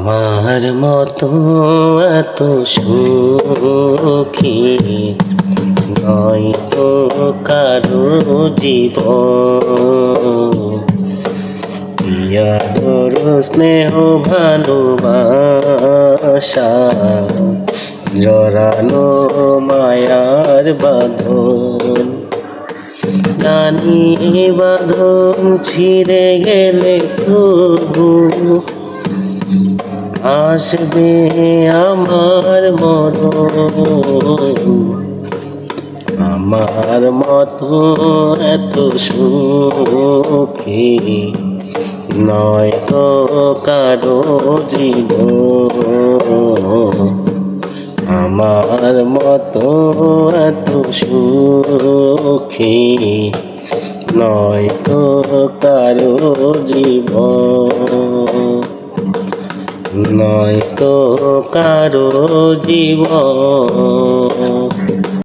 আমার মতো এত সুখী নয় তো কারো জীবন। ইয়ার স্নেহ ভালোবাসা জড়ানো মায়ার বাঁধন। জানি বাঁধন ছিঁড়ে গেলে প্রভু আসবে আমার মরণ। আমার মতো এত সুখী নয় তো কারো জীবন। আমার মতো এত সুখী নয় তো কারো জীবন, নয় তো কারো জীবন।